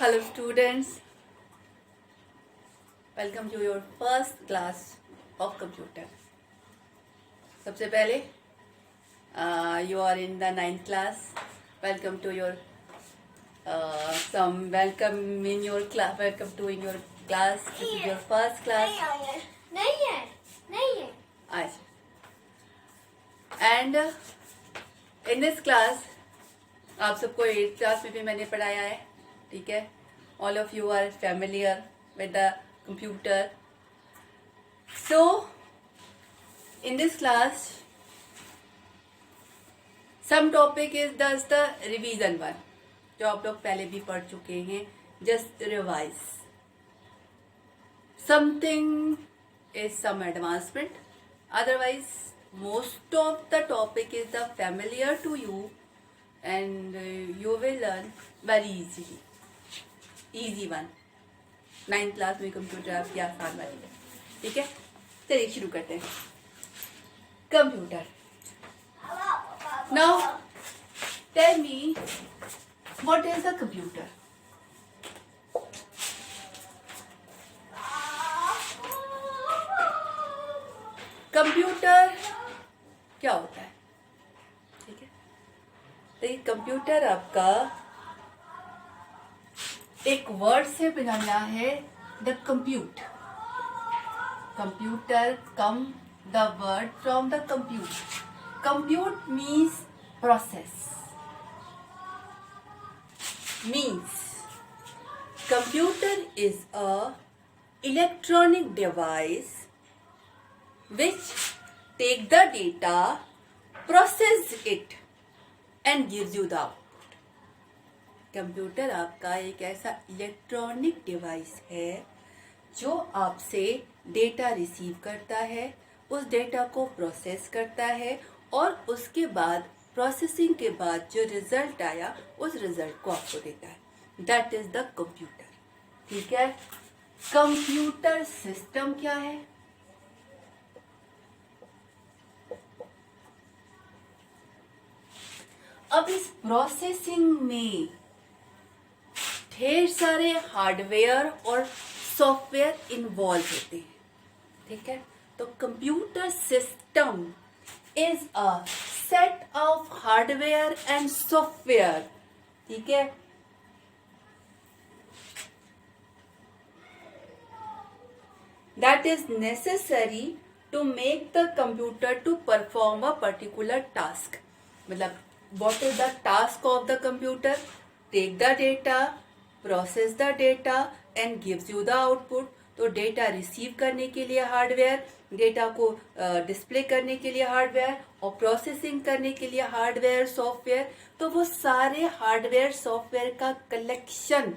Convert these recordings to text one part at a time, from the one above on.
Hello students, welcome to your first class of computer. सबसे पहले you are in the 9th class. Welcome to your welcome in your class. Welcome to in your class. This is your first class. नहीं है. अच्छा. And in this class आप सबको 8th class में भी मैंने पढ़ाया है, ठीक है. All of you are familiar with the computer. So in this class some topic is just the revision one, जो आप लोग पहले भी पढ़ चुके हैं. Just revise. Something is some advancement. Otherwise most of the topic is the familiar to you and you will learn very easily. Easy one. 9th class में computer आपकी आसान वाली है, ठीक है. चलिए शुरू करते हैं. Computer. Now tell me what is the computer? Computer क्या होता है, ठीक है. तो ये कंप्यूटर आपका एक वर्ड से बनाना है, the compute. Computer come the word from the compute. Compute means process. Means computer is a electronic device which take the data, process it and gives you the output. Computer आपका एक ऐसा electronic device है जो आपसे data receive करता है, उस data को प्रोसेस करता है और उसके बाद प्रोसेसिंग के बाद जो रिजल्ट आया उस रिजल्ट को आपको देता है. दैट इज द कंप्यूटर, ठीक है. कंप्यूटर सिस्टम क्या है? अब इस प्रोसेसिंग में ढेर सारे हार्डवेयर और सॉफ्टवेयर इन्वॉल्व होते हैं, ठीक है. तो computer system is a set of hardware and software, ठीक है. That is necessary to make the computer to perform a particular task. मतलब what is the task of the computer? Take the data, process the data and gives you the output. तो data receive करने के लिए hardware, data को display करने के लिए hardware और प्रोसेसिंग करने के लिए हार्डवेयर सॉफ्टवेयर. तो वो सारे हार्डवेयर सॉफ्टवेयर का कलेक्शन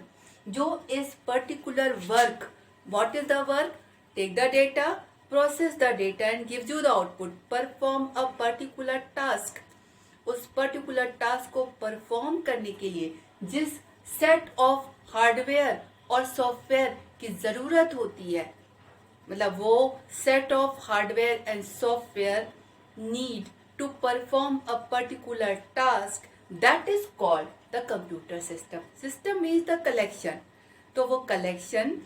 जो इस particular work, what is the work? Take the data, process the data and gives you the output. Perform a particular task. उस पर्टिकुलर टास्क को परफॉर्म करने के लिए जिस सेट ऑफ हार्डवेयर और सॉफ्टवेयर की जरूरत होती है, मतलब वो set of hardware and software need to perform a particular task, that is called the computer system. System means the collection. तो वो कलेक्शन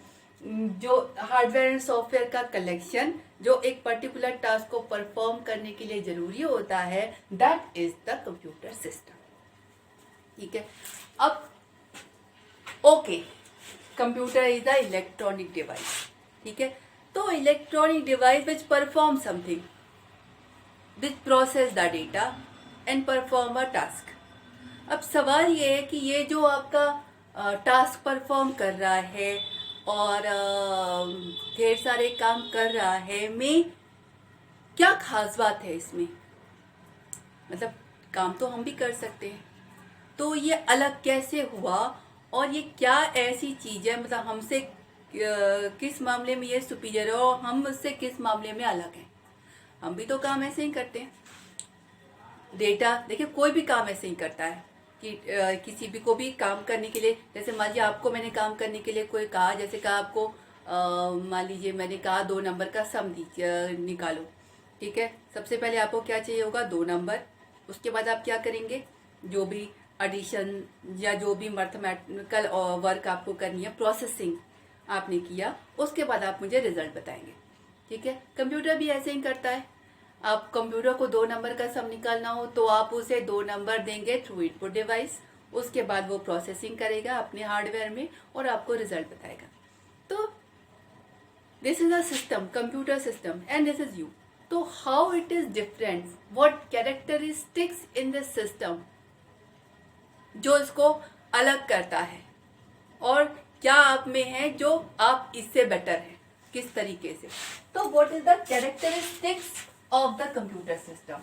जो हार्डवेयर एंड सॉफ्टवेयर का कलेक्शन जो एक पर्टिकुलर टास्क को परफॉर्म करने के लिए जरूरी होता है, that is the computer system, ठीक है. अब okay, computer is the electronic device, ठीक है. तो electronic device which perform something, which process the data and perform a task. अब सवाल ये है कि ये जो आपका टास्क परफॉर्म कर रहा है और ढेर सारे काम कर रहा है, में क्या खास बात है इसमें? मतलब काम तो हम भी कर सकते हैं, तो ये अलग कैसे हुआ और ये क्या ऐसी चीज है, मतलब हमसे किस मामले में ये सुपीरियर है और हम उससे किस मामले में अलग हैं? हम भी तो काम ऐसे ही करते हैं. डेटा देखिए, कोई भी काम ऐसे ही करता है कि किसी भी को भी काम करने के लिए, जैसे मान लीजिए आपको मैंने काम करने के लिए कोई कहा, जैसे कहा आपको मान लीजिए मैंने कहा 2 नंबर का सम निकालो, ठीक है. सबसे पहले आपको क्या चाहिए होगा? 2 नंबर. उसके बाद आप क्या करेंगे? जो भी एडिशन या जो भी मैथमेटिकल वर्क आपको करनी है, प्रोसेसिंग आपने किया, उसके बाद आप मुझे रिजल्ट बताएंगे। ठीक है, कंप्यूटर भी ऐसे ही करता है। आप कंप्यूटर को 2 नंबर का सम निकालना हो तो आप उसे 2 नंबर देंगे थ्रू इनपुट डिवाइस, उसके बाद वो प्रोसेसिंग करेगा अपने हार्डवेयर में और आपको रिजल्ट बताएगा। तो this is a system, computer system, and this is you. तो how it is different, what characteristics in this system जो इसको अलग करता है, और क्या आप में है जो आप इससे बेटर है, किस तरीके से। तो what is the characteristics of the computer system.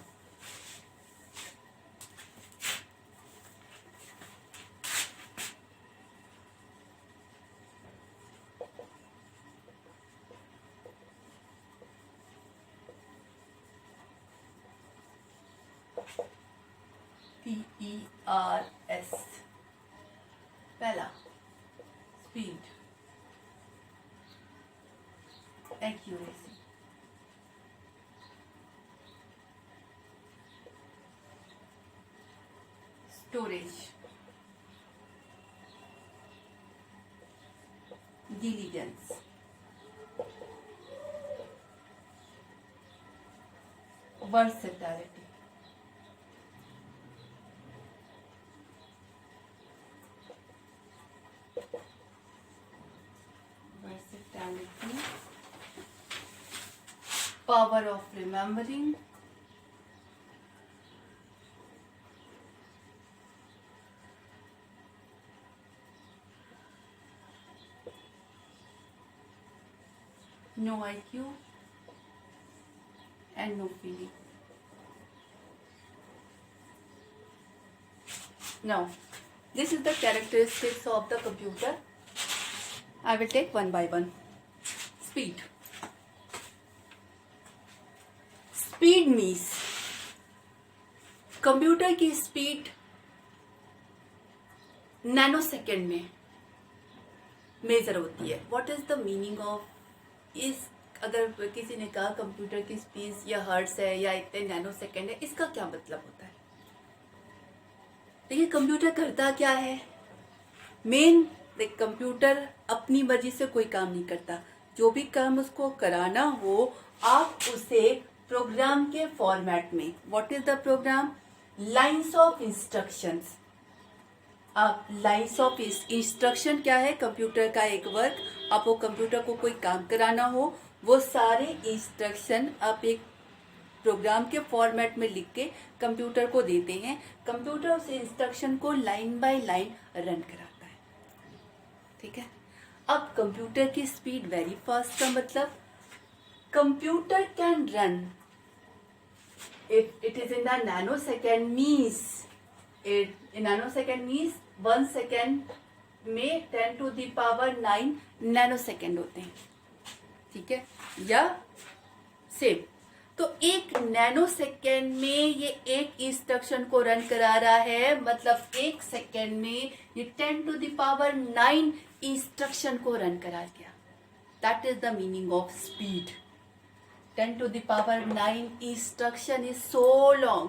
TERS, पहला speed, accuracy, storage, diligence, versatility, power of remembering, no IQ, and no feeling. Now, this is the characteristics of the computer. I will take one by one. Speed. Speed means computer की speed nano second में major होती है। What is the meaning of इस, अगर किसी ने कहा computer की स्पीड या हर्ट्ज है या इतने नैनो सेकेंड है, इसका क्या मतलब होता है। देखिए कंप्यूटर करता क्या है, मेन कंप्यूटर अपनी मर्जी से कोई काम नहीं करता। जो भी काम उसको कराना हो आप उसे प्रोग्राम के फॉर्मेट में, what is the program, lines of instructions. आप लाइंस ऑफ इंस्ट्रक्शन क्या है, कंप्यूटर का एक वर्क। आपको कंप्यूटर को कोई काम कराना हो वो सारे इंस्ट्रक्शन आप एक प्रोग्राम के फॉर्मेट में लिख के कंप्यूटर को देते हैं। कंप्यूटर उस इंस्ट्रक्शन को लाइन बाय लाइन रन कराता है। ठीक है, अब कंप्यूटर की स्पीड वेरी फास्ट का मतलब computer can run it is in the nano second means, nano second means 1 second में 10 to the power 9 nano second होते हैं। ठीक है, या सेम, तो एक नैनो सेकेंड में ये एक इंस्ट्रक्शन को रन करा रहा है, मतलब 1 सेकेंड में ये 10 to the power 9 इंस्ट्रक्शन को रन करा गया। That is the meaning of speed. 10 to the power 9 instruction is so long.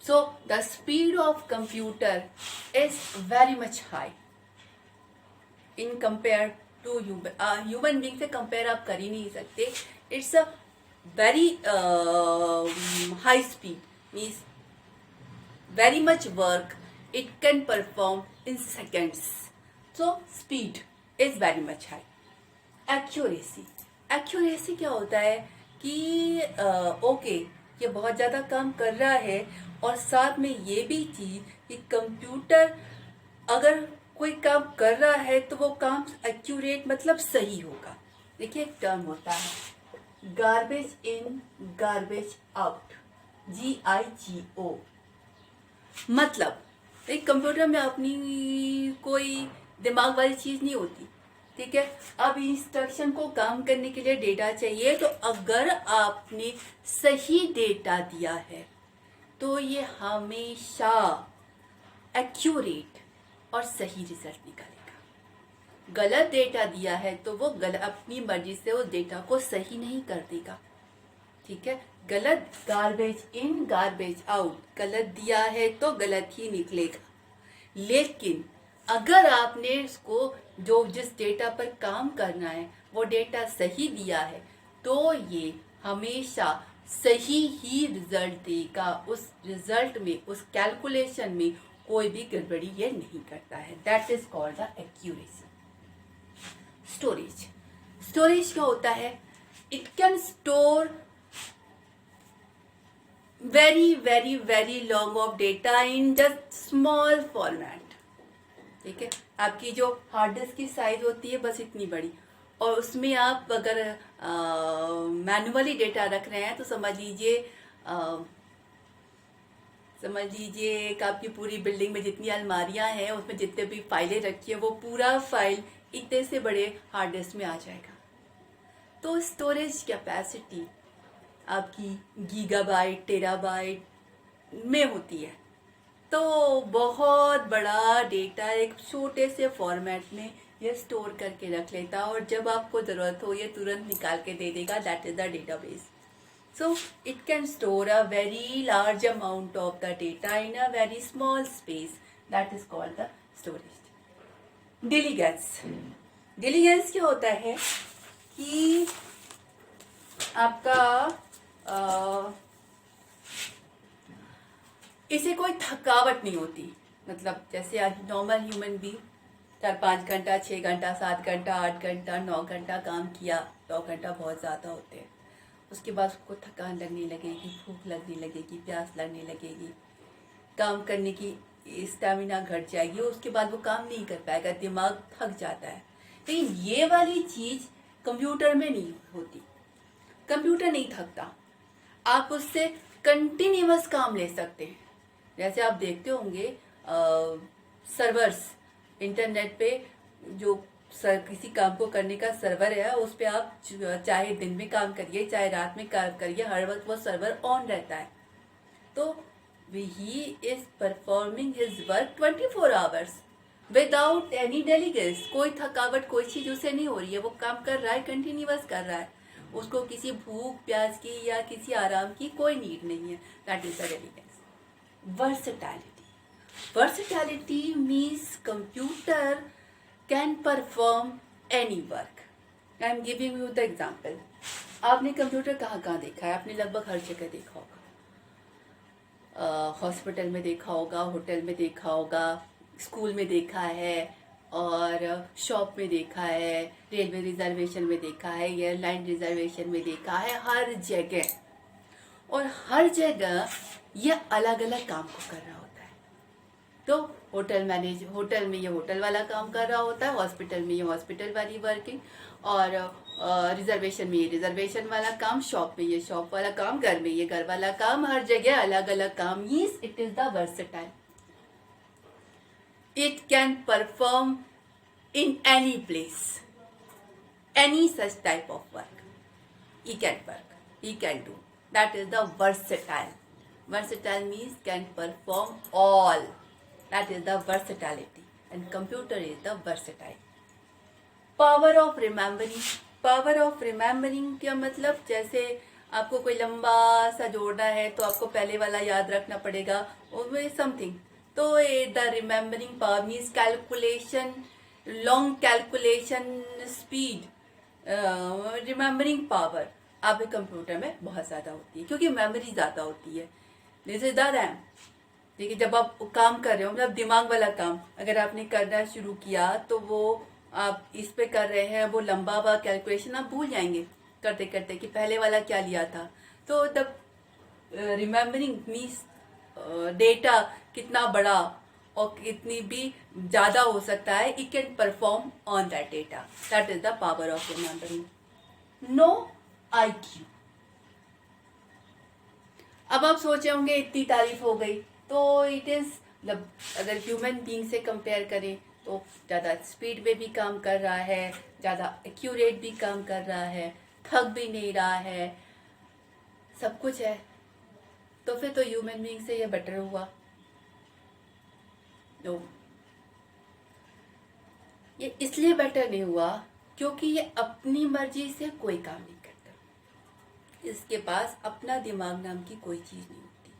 So the speed of computer is very much high in compared to human being से compare आप कर ही नहीं सकते। It's a very high speed, means very much work it can perform in seconds. So speed is very much high. Accuracy क्या होता है कि okay ये बहुत ज़्यादा काम कर रहा है, और साथ में ये भी चीज़ कि कंप्यूटर अगर कोई काम कर रहा है तो वो काम एक्यूरेट मतलब सही होगा। देखिए एक टर्म होता है garbage in garbage out, GIGO। मतलब एक कंप्यूटर में अपनी कोई दिमाग वाली चीज़ नहीं होती। ठीक है, अब इंस्ट्रक्शन को काम करने के लिए डेटा चाहिए, तो अगर आपने सही डेटा दिया है तो ये हमेशा एक्यूरेट और सही रिजल्ट निकालेगा। गलत डेटा दिया है तो वो अपनी मर्जी से उस डेटा को सही नहीं कर देगा। ठीक है, गलत, गार्बेज इन गार्बेज आउट, गलत दिया है तो गलत ही निकलेगा। लेकिन अगर आपने इसको जो जिस डेटा पर काम करना है वो डेटा सही दिया है तो ये हमेशा सही ही रिजल्ट देगा। उस रिजल्ट में, उस कैलकुलेशन में कोई भी गड़बड़ी ये नहीं करता है। That is called the accuracy. Storage. Storage क्या होता है? It can store very long of data in just small format। ठीक है, आपकी जो हार्ड डिस्क की साइज होती है बस इतनी बड़ी, और उसमें आप अगर मैनुअली डेटा रख रहे हैं तो समझ लीजिए कि आपकी पूरी बिल्डिंग में जितनी अलमारियां हैं उसमें जितने भी फाइलें रखी है वो पूरा फाइल इतने से बड़े हार्ड डिस्क में आ जाएगा। तो स्टोरेज कैपेसिटी आपकी गीगाबाइट, टेराबाइट में होती है। तो बहुत बड़ा डेटा एक छोटे से फॉर्मेट में ये स्टोर करके रख लेता और जब आपको ज़रूरत हो ये तुरंत निकाल के दे देगा। That is the database. So it can store a very large amount of the data in a very small space. That is called the storage. Diligence. Diligence क्या होता है कि आपका इसे कोई थकावट नहीं होती। मतलब जैसे आज नॉर्मल ह्यूमन भी 4-5 घंटा, 6 घंटा, 7 घंटा, 8 घंटा, 9 घंटा काम किया। 9 घंटा बहुत ज़्यादा होते हैं। उसके बाद उसको थकान लगने लगेगी, भूख लगने लगेगी, प्यास लगने लगेगी, काम करने की स्टैमिना घट जाएगी, उसके बाद वो काम नहीं कर पाएगा, दिमाग थक जाता है। लेकिन ये वाली चीज़ कंप्यूटर में नहीं होती। कंप्यूटर नहीं थकता, आप उससे कंटिन्यूअस काम ले सकते हैं। जैसे आप देखते होंगे सर्वर्स, इंटरनेट पे जो किसी काम को करने का सर्वर है उस पे आप चाहे दिन में काम करिए चाहे रात में काम करिए, हर वक्त वो सर्वर ऑन रहता है। तो he is performing his work 24 hours without any diligence. कोई थकावट, कोई चीज उसे नहीं हो रही है, वो काम कर रहा है, कंटिन्यूअस कर रहा है। उसको किसी भूख प्यास की या किसी आराम की कोई नीड नहीं है। That is the diligence. Versatility means computer can perform any work. I am giving you the example. आपने कंप्यूटर कहाँ कहाँ देखा है? आपने लगभग हर जगह देखा होगा। हॉस्पिटल में देखा होगा, होटल में देखा होगा, स्कूल में देखा है, और शॉप में देखा है, रेलवे रिजर्वेशन में देखा है, एयरलाइन रिजर्वेशन में देखा है, हर जगह। और हर जगह ये अलग अलग काम को कर रहा होता है। तो होटल में ये होटल वाला काम कर रहा होता है, हॉस्पिटल में ये हॉस्पिटल वाली वर्किंग, और रिजर्वेशन में ये रिजर्वेशन वाला काम, शॉप में ये शॉप वाला काम, घर में ये घर वाला काम, हर जगह अलग अलग काम। Means it is the versatile. It can perform in any place any such type of work he can do. That is the versatile. Versatile means can perform all. That is the versatility, and computer is the versatile. Power of remembering. Power of remembering क्या मतलब? जैसे आपको कोई लंबा सा जोड़ना है तो आपको पहले वाला याद रखना पड़ेगा, और समथिंग। तो the remembering power means calculation, long calculation speed, remembering power आपके कंप्यूटर में बहुत ज़्यादा होती है क्योंकि मेमोरी ज़्यादा होती है। जैसे रैम, देखिए जब आप काम कर रहे हो, मतलब दिमाग वाला काम अगर आपने करना शुरू किया तो वो आप इस पे कर रहे हैं, वो लंबा वा कैलकुलेशन आप भूल जाएंगे करते करते कि पहले वाला क्या लिया था। तो तब रिमेम्बरिंग मीन्स डेटा कितना बड़ा और कितनी भी ज़्यादा हो सकता है, it can perform on that data. That is the power of remembering. No IQ। अब आप सोचे होंगे इतनी तारीफ हो गई, तो इट इज मतलब अगर ह्यूमन बीइंग से कंपेयर करें तो ज़्यादा स्पीड में भी काम कर रहा है, ज़्यादा एक्यूरेट भी काम कर रहा है, थक भी नहीं रहा है, सब कुछ है। तो फिर तो ह्यूमन बीइंग से ये बेटर हुआ। तो ये इसलिए बेटर नहीं हुआ क्योंकि ये अपनी मर्जी से कोई काम नहीं करता। इसके पास अपना दिमाग नाम की कोई चीज़ नहीं होती।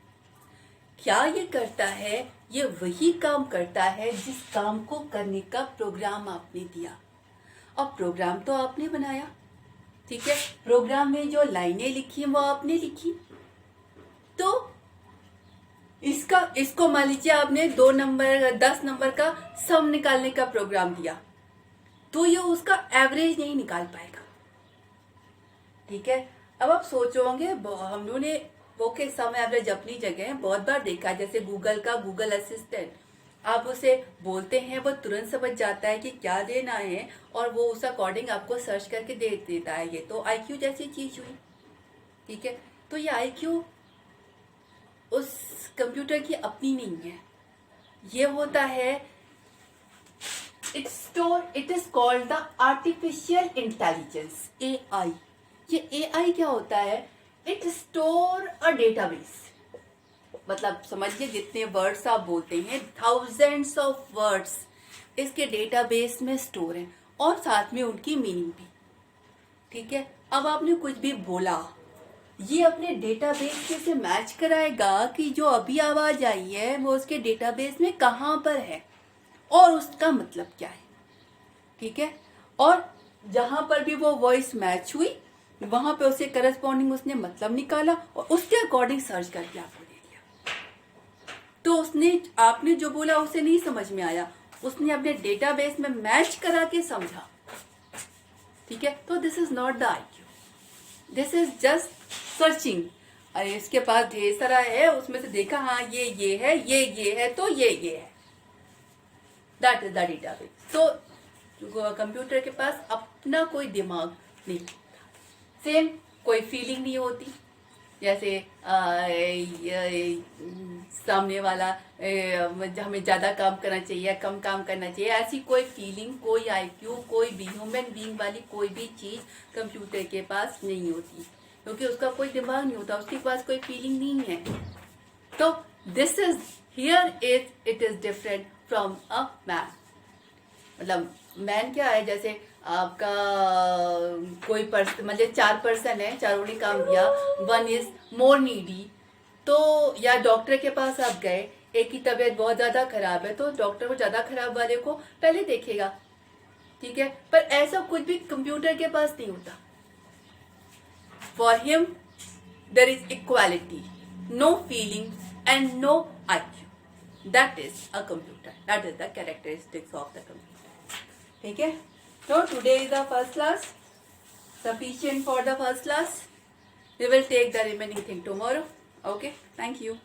क्या ये करता है? ये वही काम करता है जिस काम को करने का प्रोग्राम आपने दिया। और प्रोग्राम तो आपने बनाया, ठीक है, प्रोग्राम में जो लाइनें लिखी वो आपने लिखी। तो इसको मान लीजिए आपने 2 नंबर 10 नंबर का सम निकालने का प्रोग्राम दिया, तो ये उसका एवरेज नहीं निकाल पाएगा, ठीक है। अब आप सोचोगे हम लोगों ने ओके सम एवरेज अपनी जगह बहुत बार देखा है, जैसे गूगल का गूगल असिस्टेंट, आप उसे बोलते हैं वो तुरंत समझ जाता है कि क्या देना है और वो उस अकॉर्डिंग आपको सर्च करके दे देता है। ये तो आईक्यू जैसी चीज हुई, ठीक है। तो ये आईक्यू उस कंप्यूटर की अपनी नहीं है, ये होता है it is called the artificial intelligence, AI। ये AI क्या होता है? इट स्टोर अ डेटाबेस, मतलब समझिए जितने वर्ड्स आप बोलते हैं, थाउजेंड्स ऑफ वर्ड्स इसके डेटाबेस में स्टोर हैं और साथ में उनकी मीनिंग भी, ठीक है। अब आपने कुछ भी बोला, ये अपने डेटाबेस के से मैच कराएगा कि जो अभी आवाज आई है वो उसके डेटाबेस में कहाँ पर है और उसका मतलब क्या है, ठीक है। और जहां पर भी वो वॉइस मैच हुई वहां पे उसे करस्पॉन्डिंग उसने मतलब निकाला और उसके अकॉर्डिंग सर्च करके आपको दे दिया। तो उसने आपने जो बोला उसे नहीं समझ में आया, उसने अपने डेटाबेस में मैच करा के समझा, ठीक है। तो this is not the IQ, this is just searching. अरे इसके पास ढेर सारा है, उसमें से देखा हाँ ये है, ये है, तो ये है, दैट इज द डेटाबेस। तो कंप्यूटर के पास अपना कोई दिमाग नहीं होता, सेम कोई फीलिंग नहीं होती, जैसे सामने वाला हमें ज्यादा काम करना चाहिए, कम काम करना चाहिए, ऐसी कोई फीलिंग, कोई IQ, कोई भी ह्यूमन बीइंग वाली कोई भी चीज कंप्यूटर के पास नहीं होती, क्योंकि उसका कोई दिमाग नहीं होता, उसके पास कोई फीलिंग नहीं है। तो this is here it is different from a man. मतलब मैन क्या है, जैसे आपका कोई पर्सन, मतलब 4 पर्सन है, चारों ने काम किया, 1 इज मोर नीडी, तो या डॉक्टर के पास आप गए, एक की तबीयत बहुत ज्यादा खराब है तो डॉक्टर वो ज्यादा खराब वाले को पहले देखेगा, ठीक है। पर ऐसा कुछ भी कंप्यूटर के पास नहीं होता। For him there is equality, no feeling and no IQ, that is a computer, that is the characteristics of the computer, ठीक है। So today is the first class, sufficient for the first class. We will take the remaining thing tomorrow. Okay, thank you.